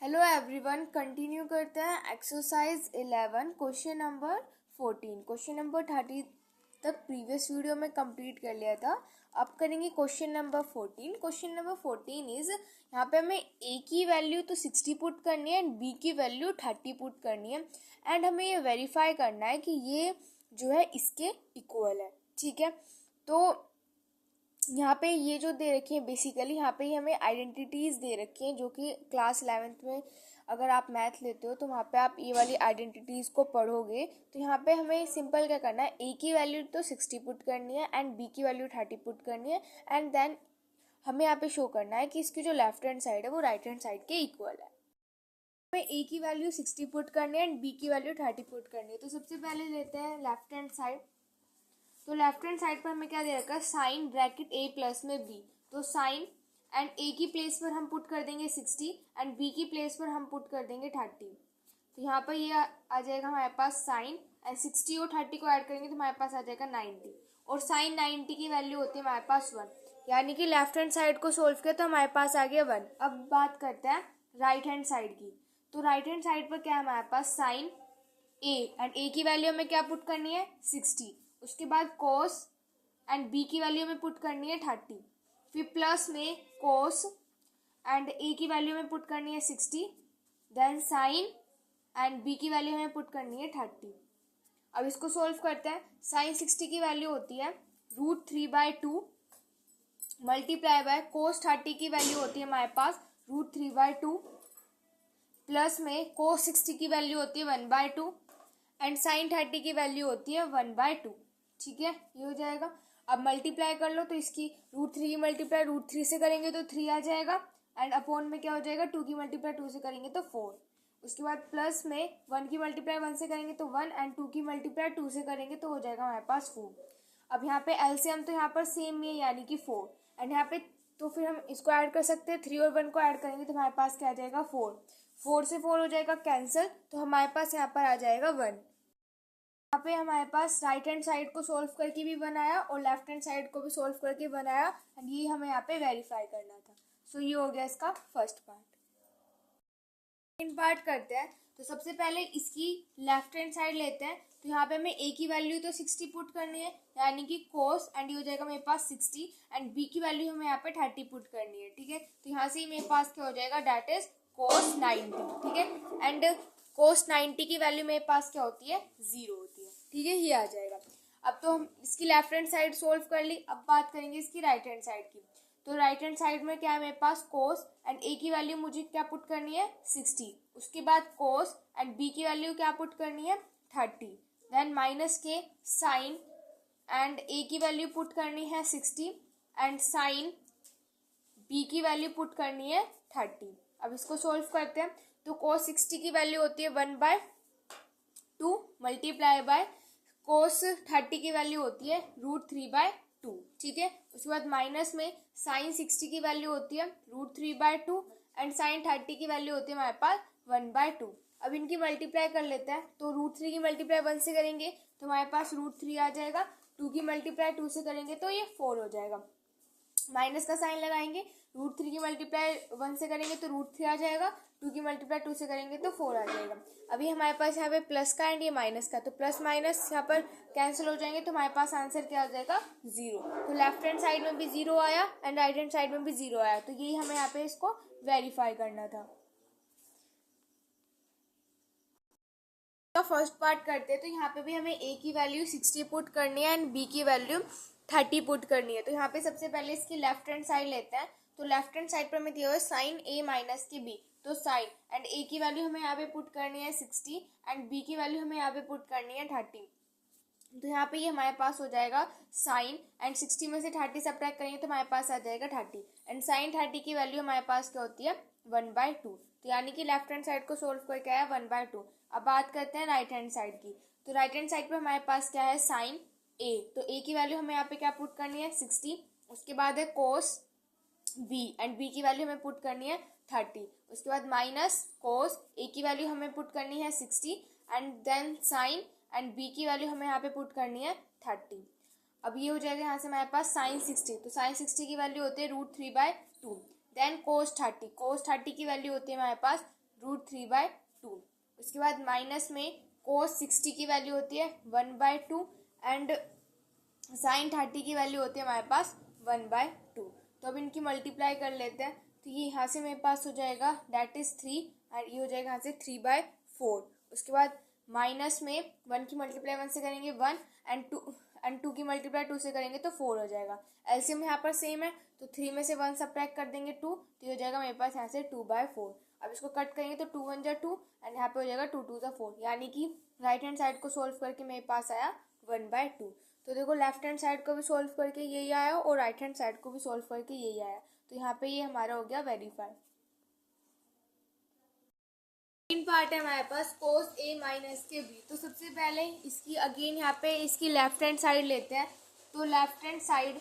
Hello everyone, continue करते हैं exercise 11 question number 14। Question number 30 तक प्रीवियस वीडियो में कंप्लीट कर लिया था। अब करेंगे question number 14। Question number 14 is, यहाँ पे हमें ए की वैल्यू तो 60 पुट करनी है एंड बी की वैल्यू 30 पुट करनी है एंड हमें ये वेरीफाई करना है कि ये जो है इसके इक्वल है। ठीक है, तो यहाँ पे ये जो दे रखी है बेसिकली यहाँ पे हमें आइडेंटिटीज़ दे रखी हैं, जो कि क्लास 11th में अगर आप मैथ लेते हो तो वहाँ पे आप ये वाली आइडेंटिटीज़ को पढ़ोगे। तो यहाँ पे हमें सिंपल क्या करना है, ए की वैल्यू तो 60 पुट करनी है एंड बी की वैल्यू 30 पुट करनी है एंड देन हमें यहाँ पे शो करना है कि इसकी जो लेफ्ट हैंड साइड है वो राइट हैंड साइड के इक्वल है। हमें ए की वैल्यू 60 पुट करनी है एंड बी की वैल्यू 30 पुट करनी है। तो सबसे पहले लेते हैं लेफ्ट हैंड साइड। तो लेफ्ट हैंड साइड पर हमें क्या दे रखा है, साइन ब्रैकेट ए प्लस में बी। तो साइन एंड ए की प्लेस पर हम पुट कर देंगे 60 एंड बी की प्लेस पर हम पुट कर देंगे 30। तो यहाँ पर ये आ जाएगा हमारे पास साइन एंड 60 और 30 को ऐड करेंगे तो हमारे पास आ जाएगा 90। और साइन 90 की वैल्यू होती है हमारे पास 1, यानी कि लेफ्ट हैंड साइड को सोल्व किया तो हमारे पास आ गया 1। अब बात करते हैं राइट हैंड साइड की। तो राइट हैंड साइड पर क्या है हमारे पास, साइन ए एंड ए की वैल्यू हमें क्या पुट करनी है, 60। उसके बाद कोस एंड बी की वैल्यू में पुट करनी है 30। फिर प्लस में कोस एंड ए की वैल्यू में पुट करनी है 60। देन साइन एंड बी की वैल्यू हमें पुट करनी है 30। अब इसको सोल्व करते हैं। साइन 60 की वैल्यू होती है √3/2 मल्टीप्लाई बाय कोस 30 की वैल्यू होती है हमारे पास √3/2 प्लस में कोस 60 की वैल्यू होती है 1/2 एंड साइन 30 की वैल्यू होती है 1/2। ठीक है, ये हो जाएगा। अब मल्टीप्लाई कर लो तो इसकी √3 की मल्टीप्लाई √3 से करेंगे तो 3 आ जाएगा एंड अपॉन में क्या हो जाएगा, 2 की मल्टीप्लाई 2 से करेंगे तो 4। उसके बाद प्लस में 1 की मल्टीप्लाई 1 से करेंगे तो 1 एंड 2 की मल्टीप्लाई 2 से करेंगे तो हो जाएगा हमारे पास 4। अब यहाँ पे एलसीएम तो यहाँ पर सेम ही है, यानी कि 4 एंड यहाँ पे तो फिर हम इसको ऐड कर सकते हैं। 3 और 1 को ऐड करेंगे तो हमारे पास क्या आ जाएगा, 4। 4 से 4 हो जाएगा कैंसिल, तो हमारे पास यहाँ पर आ जाएगा 1। यहाँ पे हमारे पास राइट हैंड साइड को सोल्व करके भी बनाया और लेफ्ट हैंड साइड को भी सोल्व करके बनाया एंड ये हमें यहाँ पे वेरीफाई करना था। सो ये हो गया इसका फर्स्ट पार्ट। सेकंड पार्ट करते हैं। तो सबसे पहले इसकी लेफ्ट हैंड साइड लेते हैं। तो यहाँ पे हमें ए की वैल्यू तो 60 पुट करनी है, यानी कि कोस एंड ये हो जाएगा मेरे पास 60 एंड बी की वैल्यू हमें यहाँ पे 30 पुट करनी है। ठीक है, तो यहाँ से ही मेरे पास क्या हो जाएगा, डेट इज कोस 90। ठीक है, एंड कोस 90 की वैल्यू मेरे पास क्या होती है, 0 होती है। ठीक है, ये आ जाएगा। अब तो हम इसकी लेफ्ट हैंड साइड सोल्व कर ली। अब बात करेंगे इसकी राइट हैंड साइड की। तो राइट हैंड साइड में क्या है मेरे पास, कोस एंड ए की वैल्यू मुझे क्या पुट करनी है, 60। उसके बाद कोस एंड बी की वैल्यू क्या पुट करनी है, 30। देन माइनस के साइन एंड ए की वैल्यू पुट करनी है 60 एंड साइन बी की वैल्यू पुट करनी है 30। अब इसको सोल्व करते हैं। तो कोस 60 की वैल्यू होती है 1/2 मल्टीप्लाई बाय कोस 30 की वैल्यू होती है √3/2। ठीक है, उसके बाद माइनस में साइन 60 की वैल्यू होती है √3/2 एंड साइन 30 की वैल्यू होती है हमारे पास 1/2। अब इनकी मल्टीप्लाई कर लेते हैं। तो √3 की मल्टीप्लाई 1 से करेंगे तो हमारे पास √3 आ जाएगा। 2 की मल्टीप्लाई 2 से करेंगे तो ये 4 हो जाएगा। माइनस का साइन लगाएंगे, √3 की मल्टीप्लाई 1 से करेंगे तो √3 आ जाएगा। 2 की मल्टीप्लाई 2 से करेंगे तो 4 आ जाएगा। अभी हमारे पास यहाँ पे प्लस का एंड ये माइनस का, तो प्लस माइनस यहाँ पर कैंसिल हो जाएंगे तो हमारे पास आंसर क्या आ जाएगा, 0। तो लेफ्ट हैंड साइड में भी 0 आया एंड राइट हैंड साइड में भी 0 आया। तो यही हमें यहाँ पे इसको वेरीफाई करना था। तो फर्स्ट पार्ट करते हैं। तो यहाँ पे भी हमें ए की वैल्यू 60 पुट करनी है एंड बी की वैल्यू 30 पुट करनी है। तो यहाँ पे सबसे पहले इसकी लेफ्ट हैंड साइड लेते हैं। तो लेफ्ट हैंड साइड पर हमें दिया हुआ है साइन ए माइनस के बी। तो साइन एंड ए की वैल्यू हमें यहाँ पे पुट करनी है 60 एंड बी की वैल्यू हमें यहाँ पे पुट करनी है 30। तो यहाँ पे ये हमारे पास हो जाएगा साइन एंड 60 में से 30 सब्ट्रैक्ट करेंगे तो हमारे पास आ जाएगा 30 एंड साइन 30 की वैल्यू हमारे पास क्या होती है, 1/2। तो यानी कि लेफ्ट हैंड साइड को सोल्व करके आया 1/2। अब बात करते हैं राइट हैंड साइड की। तो राइट हैंड साइड पे हमारे पास क्या है, साइन ए। तो ए की वैल्यू हमें यहाँ पे क्या पुट करनी है, 60। उसके बाद है कोस बी एंड बी की वैल्यू हमें पुट करनी है 30। उसके बाद माइनस कोस ए की वैल्यू हमें पुट करनी है 60 and then sine and B की वैल्यू हमें यहाँ पे पुट करनी है 30। अब ये हो जाएगा यहाँ से हमारे पास साइन 60। तो साइन 60 की वैल्यू होती है √3/2। देन कोस 30। कोस 30 की वैल्यू होती है हमारे पास √3/2। उसके बाद माइनस में cos 60 की वैल्यू होती है 1/2 एंड sin 30 की वैल्यू होती है हमारे पास 1/2। तो अब इनकी मल्टीप्लाई कर लेते हैं। तो ये यहाँ से मेरे पास हो जाएगा दैट इज 3 एंड ये हो जाएगा यहाँ से 3/4। उसके बाद माइनस में 1 की मल्टीप्लाई 1 से करेंगे 1 एंड 2 की मल्टीप्लाई 2 से करेंगे तो 4 हो जाएगा। एलसीएम यहाँ पर सेम है तो 3 में से 1 सब्ट्रैक्ट कर देंगे 2 तो ये हो जाएगा मेरे पास यहाँ से 2/4। अब इसको कट करेंगे तो 2 1 जा 2 एंड यहाँ पे हो जाएगा 2 2 जा 4, यानी कि राइट हैंड साइड को सोल्व करके मेरे पास आया 1/2। तो देखो लेफ्ट हैंड साइड को भी सोल्व करके यही आया और राइट हैंड साइड को भी सोल्व करके यही आया। तो यहाँ पे ये हमारा हो गया वेरीफाई। तीन पार्ट है हमारे पास cos a माइनस के b। तो सबसे पहले इसकी अगेन यहाँ पे इसकी लेफ्ट हैंड साइड लेते हैं। तो लेफ्ट हैंड साइड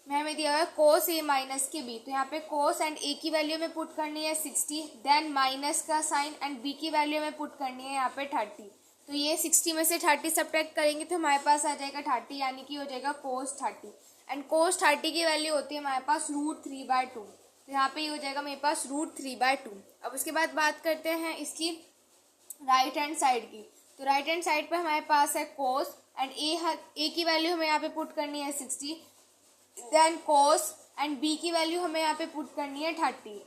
में हमें दिया हुआ है cos a माइनस के b। तो यहाँ पे cos एंड a की वैल्यू में पुट करनी है 60, देन माइनस का साइन एंड b की वैल्यू में पुट करनी है यहाँ पे 30। तो ये 60 में से 30 सब्ट्रैक्ट करेंगे तो हमारे पास आ जाएगा 30, यानी कि हो जाएगा cos 30 एंड cos 30 की वैल्यू होती है हमारे पास √3/2। तो यहाँ पे ये हो जाएगा मेरे पास √3/2। अब उसके बाद बात करते हैं इसकी राइट हैंड साइड की। तो राइट हैंड साइड पे हमारे पास है cos एंड a की वैल्यू हमें यहाँ पे पुट करनी है 60, देन cos एंड b की वैल्यू हमें यहाँ पे पुट करनी है 30।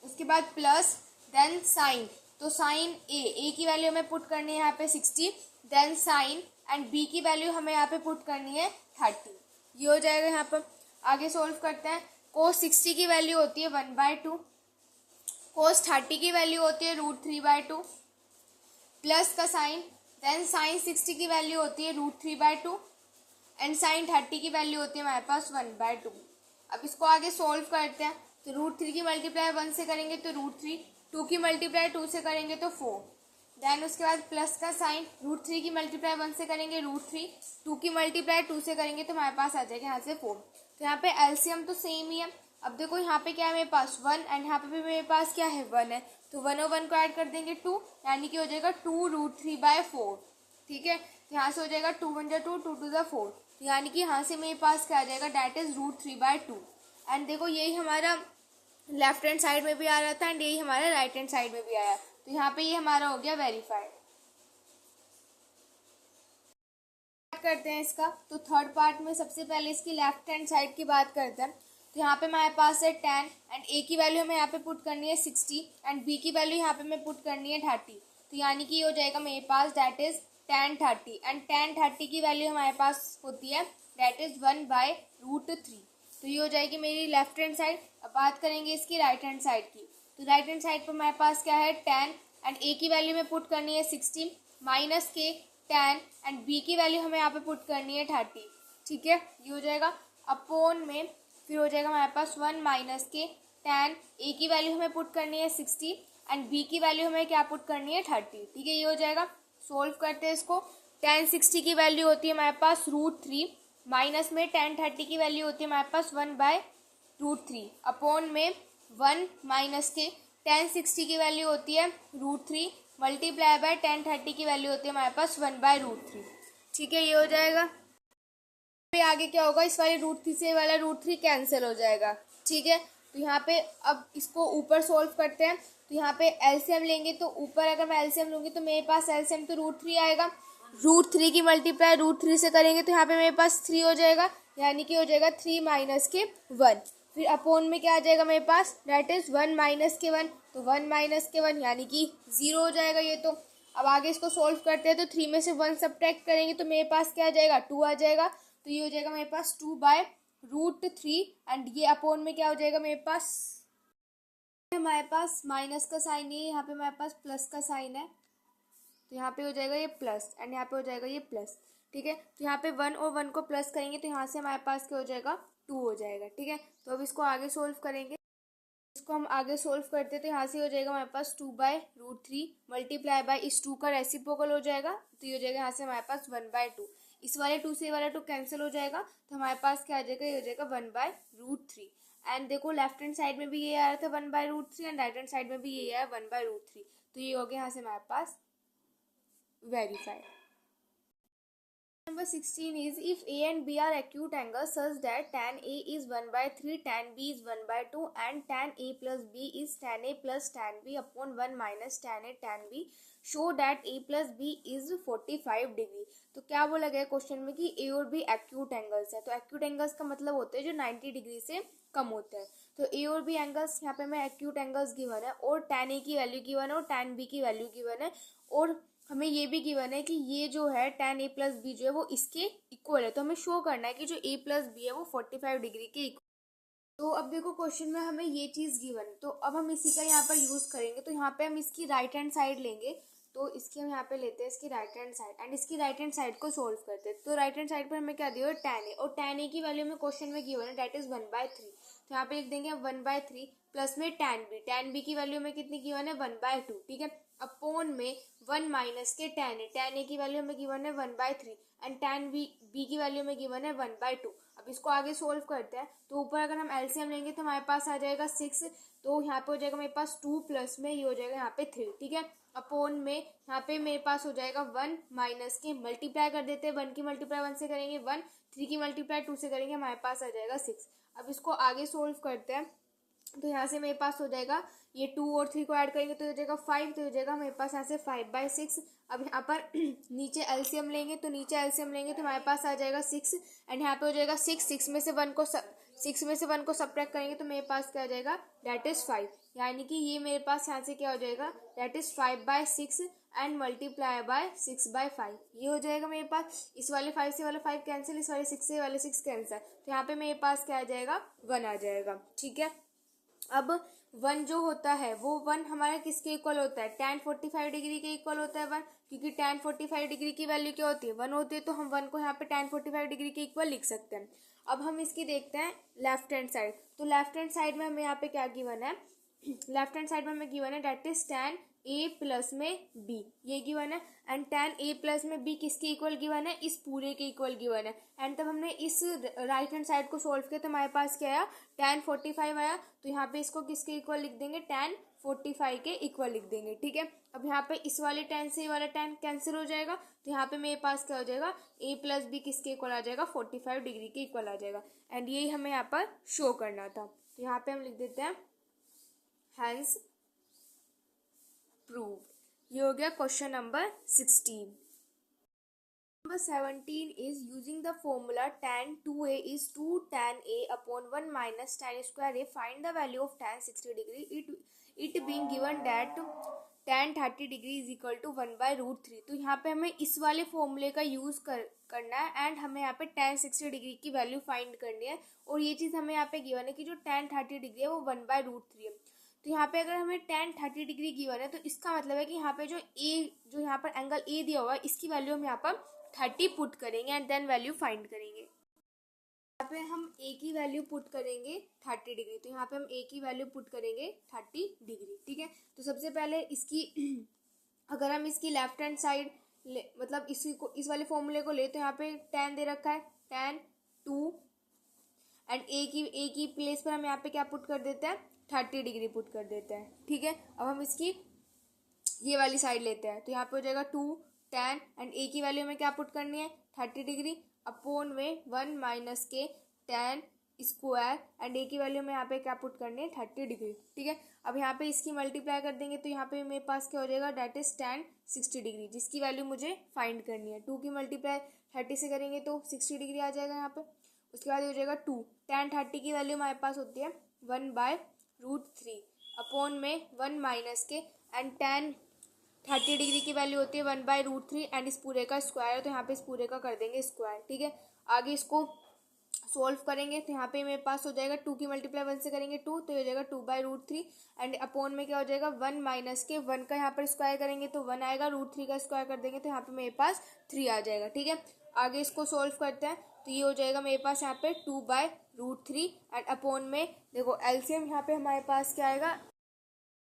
उसके बाद प्लस देन साइन। तो साइन a की वैल्यू हमें पुट करनी है यहाँ पे 60, देन साइन एंड b की वैल्यू हमें यहाँ पे पुट करनी है 30। ये हो जाएगा। यहाँ पर आगे सोल्व करते हैं। cos 60 की वैल्यू होती है 1/2, cos 30 की वैल्यू होती है √3/2 प्लस का साइन, देन साइन 60 की वैल्यू होती है √3/2 एंड साइन 30 की वैल्यू होती है हमारे पास 1/2। अब इसको आगे सोल्व करते हैं। तो √3 की मल्टीप्लाई 1 से करेंगे तो √3, 2 की मल्टीप्लाई 2 से करेंगे तो 4, देन उसके बाद प्लस का साइन, √3 की मल्टीप्लाई 1 से करेंगे √3, 2 की मल्टीप्लाई 2 से करेंगे तो हमारे पास आ जाएगा यहाँ से 4। तो यहाँ पे एलसीएम तो सेम ही है। अब देखो यहाँ पे क्या है मेरे पास 1 एंड यहाँ पे भी मेरे पास क्या है 1 है। तो 1 और 1 को ऐड कर देंगे 2, यानी कि हो जाएगा 2√3/4। ठीक है, तो यहाँ से हो जाएगा 2 1 जा 2, 2 2 जा 4, यानी कि यहाँ से मेरे पास क्या आ जाएगा डैट इज √3/2। एंड देखो यही हमारा लेफ्ट हैंड साइड में भी आ रहा था एंड यही हमारा राइट हैंड साइड में भी आया। तो यहाँ पे ये हमारा हो गया वेरीफाइड। करते हैं इसका। तो थर्ड पार्ट में सबसे पहले इसकी लेफ्ट हैंड साइड की बात करते हैं। तो यहाँ पे हमारे पास है 10 एंड a की वैल्यू हमें यहाँ पे पुट करनी है 60 एंड b की वैल्यू यहाँ पे हमें पुट करनी है 30। तो यानी कि ये हो जाएगा मेरे पास that is tan 30 and tan 30 की वैल्यू हमारे पास होती है दैट इज 1/√3। तो ये हो जाएगी मेरी लेफ्ट हैंड साइड। अब बात करेंगे इसकी राइट हैंड साइड की। तो राइट हैंड साइड पर हमारे पास क्या है 10 एंड a की वैल्यू में पुट करनी है 60 माइनस के tan एंड b की वैल्यू हमें यहाँ पे पुट करनी है 30। ठीक है, ये हो जाएगा अपॉन में फिर हो जाएगा हमारे पास 1 माइनस के tan a की वैल्यू हमें पुट करनी है 60 एंड b की वैल्यू हमें क्या पुट करनी है 30। ठीक है, ये हो जाएगा। सोल्व करते हैं इसको। tan 60 की वैल्यू होती है हमारे पास √3 माइनस में tan 30 की वैल्यू होती है हमारे पास 1/√3 अपॉन में 1 माइनस के tan 60 की वैल्यू होती है √3 मल्टीप्लाई बाय tan 30 की वैल्यू होती है हमारे पास 1/√3। ठीक है, ये हो जाएगा। पे आगे क्या होगा, इस वाले √3 से वाला √3 कैंसिल हो जाएगा। ठीक है, तो यहाँ पे अब इसको ऊपर सोल्व करते हैं। तो यहाँ पे एलसीएम लेंगे तो ऊपर अगर मैं एलसीएम लूंगी तो मेरे पास एलसीएम तो √3 आएगा। √3 की मल्टीप्लाई √3 से करेंगे तो यहाँ पे मेरे पास 3 हो जाएगा, यानी कि हो जाएगा 3 माइनस के 1। फिर अपोन में क्या आ जाएगा मेरे पास दैट इज 1 माइनस के 1। तो 1 माइनस के 1 यानी कि 0 हो जाएगा ये तो। अब आगे इसको सोल्व करते हैं। तो 3 में से 1 सब्ट्रैक्ट करेंगे तो मेरे पास क्या आ जाएगा 2 आ जाएगा। तो ये हो जाएगा मेरे पास 2/√3 एंड ये अपोन में क्या हो जाएगा मेरे पास हमारे पास माइनस का साइन है, यहाँ पे हमारे पास प्लस का साइन है। तो यहाँ पे हो जाएगा ये प्लस एंड यहाँ पे हो जाएगा ये प्लस। ठीक है, तो यहाँ पे 1 और 1 को प्लस करेंगे तो यहाँ से हमारे पास क्या हो जाएगा 2 हो जाएगा। ठीक है, तो अब इसको आगे सोल्व करेंगे। इसको हम आगे सोल्व करते तो यहाँ से हो जाएगा हमारे पास 2/√3 मल्टीप्लाई बाय इस 2 का रेसिप्रोकल हो जाएगा। तो ये हो जाएगा यहाँ से हमारे पास 1/2। इस वाले 2 से वाला 2 कैंसिल हो जाएगा तो हमारे पास क्या आ जाएगा, ये हो जाएगा 1/√3। एंड देखो लेफ्ट हैंड साइड में भी ये आ रहा था 1/√3 एंड राइट हैंड साइड में भी ये आया 1/√3। तो ये हो गया यहाँ से हमारे पास verified. Number 16 is if A and B are acute angles such that tan A is 1 by 3, tan B is 1 by 2 and tan A plus B is tan A plus tan B upon 1 minus tan A tan B, show that A plus B is 45 degree. तो क्या बोला गया question में कि A और B acute angles है। तो acute angles का मतलब होते हैं जो 90 डिग्री से कम होते हैं। तो A और B एंगल्स यहाँ पे हमें एक्यूट एंगल्स गिवन है और tan A की वैल्यू गिवन है और tan B की वैल्यू गिवन है और हमें ये भी गिवन है कि ये जो है tan A प्लस बी जो है वो इसके इक्वल है। तो हमें शो करना है कि जो A प्लस बी है वो 45 डिग्री के इक्वल। तो अब देखो क्वेश्चन में हमें ये चीज़ गिवन है, तो अब हम इसी का यहाँ पर यूज़ करेंगे। तो यहाँ पे हम इसकी राइट हैंड साइड लेंगे। तो इसकी हम यहाँ पे लेते हैं इसकी राइट हैंड साइड एंड इसकी राइट हैंड साइड को सोल्व करते हैं। तो राइट हैंड साइड पर हमें क्या दिया है tan A और tan A की वैल्यू में क्वेश्चन में गिवन है दैट इज 1/3। तो यहाँ पे लिख देंगे 1/3 प्लस में tan B की वैल्यू में कितनी गिवन है 1/2, ठीक है, अपॉन में 1 माइनस के tan A की वैल्यू हमें गिवन है 1/3 एंड tan B की वैल्यू में गिवन है 1/2। अब इसको आगे सोल्व करते हैं। तो ऊपर अगर हम एलसीएम लेंगे तो हमारे पास आ जाएगा 6। तो यहाँ पे हो जाएगा मेरे पास 2 प्लस में ये हो जाएगा यहाँ पे 3, ठीक है, अपॉन में यहाँ पे मेरे पास हो जाएगा 1 माइनस के मल्टीप्लाई कर देते हैं। 1 की मल्टीप्लाई 1 से करेंगे 1, 3 की मल्टीप्लाई 2 से करेंगे हमारे पास आ जाएगा 6। अब इसको आगे सोल्व करते हैं। तो यहाँ से मेरे पास हो जाएगा ये 2 और 3 को ऐड करेंगे तो हो जाएगा 5। तो हो जाएगा मेरे पास यहाँ से 5/6। अब यहाँ पर नीचे एलसीएम लेंगे तो हमारे पास आ जाएगा 6 एंड यहाँ पे हो जाएगा 6 में से 1 को सब्ट्रैक्ट करेंगे तो मेरे पास क्या आ जाएगा दैट इज 5। यानी कि ये मेरे पास यहाँ से क्या हो जाएगा that is 5/6 and multiply by 6/5। ये हो जाएगा मेरे पास। इस वाले 5 से वाला 5 कैंसिल, इस वाले 6 से वाले 6 कैंसिल। तो यहाँ पे मेरे पास क्या आ जाएगा 1 आ जाएगा, ठीक है। अब 1 जो होता है वो 1 हमारा किसके इक्वल होता है tan 45 डिग्री के इक्वल होता है 1, क्योंकि tan 45 डिग्री की वैल्यू क्या होती है 1 होती है। तो हम 1 को यहाँ पे tan 45 डिग्री के इक्वल लिख सकते हैं। अब हम इसकी देखते हैं लेफ्ट हैंड साइड। तो लेफ्ट हैंड साइड में हमें यहाँ पे क्या गिवन है, लेफ्ट हैंड साइड में हमें गिवन है that is tan A plus में B, ये गिवन है एंड tan A प्लस में B किसके इक्वल गिवन है इस पूरे के इक्वल गिवन है। एंड तब हमने इस राइट हैंड साइड को सोल्व किया तो हमारे पास क्या आया tan 45 आया। तो यहाँ पे इसको किसके इक्वल लिख देंगे tan 45 के इक्वल लिख देंगे, ठीक है। अब यहाँ पे इस वाले tan से ये वाला tan कैंसिल हो जाएगा। तो यहाँ पे मेरे पास क्या हो जाएगा A प्लस B किसके इक्वल आ जाएगा 45 डिग्री के इक्वल आ जाएगा एंड यही हमें यहाँ पर शो करना था। तो यहाँ पे हम लिख देते हैं हैंस प्रूव्ड। ये हो गया question number 16। Number 17 is using the formula tan 2a is 2 tan a upon 1 minus tan square a. Find the value of tan 60 degree. It being given that tan 30 degree is equal to 1/√3। तो यहाँ पे हमें इस वाले फॉर्मूले का use करना है एंड हमें यहाँ पे tan 60 डिग्री की वैल्यू फाइंड करनी है। और ये चीज़ हमें यहाँ पे गिवन है कि जो tan 30 डिग्री है वो 1/√3 है। तो यहाँ पे अगर हमें tan 30 डिग्री गिवन है तो इसका मतलब है कि यहाँ पे जो यहाँ पर एंगल ए दिया हुआ है इसकी वैल्यू हम यहाँ पर 30 पुट करेंगे एंड देन वैल्यू फाइंड करेंगे। यहाँ पे हम ए की वैल्यू पुट करेंगे 30 डिग्री। तो यहाँ पे हम ए की वैल्यू पुट करेंगे 30 डिग्री, ठीक है। तो सबसे पहले इसकी अगर हम इसकी लेफ्ट हैंड साइड मतलब इस वाले फॉर्मूले को ले तो यहाँ पे tan दे रखा है tan 2 एंड ए की प्लेस पर हम यहाँ पे क्या पुट कर देते हैं 30 डिग्री पुट कर देते हैं, ठीक है। अब हम इसकी ये वाली साइड लेते हैं तो यहाँ पे हो जाएगा 2 tan एंड ए की वैल्यू में क्या पुट करनी है 30 डिग्री अपॉन में 1 माइनस के tan स्क्वायर एंड ए की वैल्यू में यहाँ पे क्या पुट करनी है 30 डिग्री, ठीक है। अब यहाँ पे इसकी मल्टीप्लाई कर देंगे तो यहाँ पे मेरे पास क्या हो जाएगा दैट इज tan 60 डिग्री जिसकी वैल्यू मुझे फाइंड करनी है। 2 की मल्टीप्लाई 30 से करेंगे तो 60 डिग्री आ जाएगा यहाँ पे। उसके बाद हो जाएगा 2 tan 30 की वैल्यू हमारे पास होती है 1/√3 अपॉन में 1 माइनस के एंड tan 30 डिग्री की वैल्यू होती है 1/√3 एंड इस पूरे का स्क्वायर है तो यहाँ पे इस पूरे का कर देंगे स्क्वायर, ठीक है। आगे इसको सोल्व करेंगे तो यहाँ पे मेरे पास हो जाएगा 2 की मल्टीप्लाई 1 से करेंगे 2 तो हो जाएगा 2/√3 एंड अपॉन में क्या हो जाएगा 1 माइनस के 1 का यहाँ पर स्क्वायर करेंगे तो 1 आएगा, √3 का स्क्वायर कर देंगे तो यहाँ पे मेरे पास 3 आ जाएगा, ठीक है। आगे इसको सोल्व करते हैं तो ये हो जाएगा मेरे पास यहाँ पे 2/√3 एंड अपॉन में देखो एलसीएम यहाँ पे हमारे पास क्या आएगा,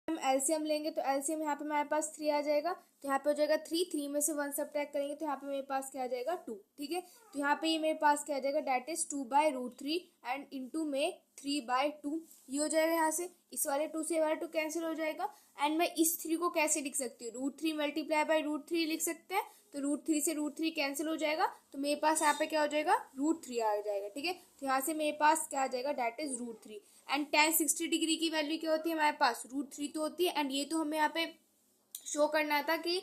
हम एलसीएम लेंगे तो एलसीएम यहाँ पे हमारे पास 3 आ जाएगा। तो यहाँ पे हो जाएगा 3 में से 1 सब्ट्रैक्ट करेंगे तो यहाँ पे मेरे पास क्या आ जाएगा 2, ठीक है। तो यहाँ पे ये मेरे पास क्या आ जाएगा दैट इज 2/√3 एंड इंटू में 3/2 ये हो जाएगा। यहाँ से इस वाले 2 से ये वाला 2 कैंसिल हो जाएगा। एंड मैं इस 3 को कैसे लिख सकती हूँ, √3 मल्टीप्लाई बाई √3 लिख सकते हैं। तो √3 से √3 कैंसिल हो जाएगा, तो मेरे पास यहाँ पे क्या हो जाएगा, √3 आ जाएगा। ठीक है, तो यहाँ से मेरे पास क्या आ जाएगा, that is √3। And tan 60 degree की वैल्यू क्या होती है हमारे पास, √3 तो होती है। एंड ये तो हमें यहाँ पे शो करना था कि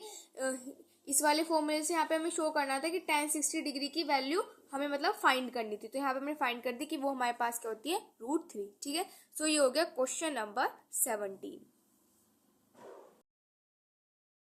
इस वाले फॉर्मूले से यहाँ पे हमें शो करना था कि tan 60 डिग्री की वैल्यू हमें मतलब फाइंड करनी थी। तो यहाँ पे हमने फाइंड कर दी कि वो हमारे पास क्या होती है, √3। ठीक है, सो ये हो गया क्वेश्चन नंबर 17।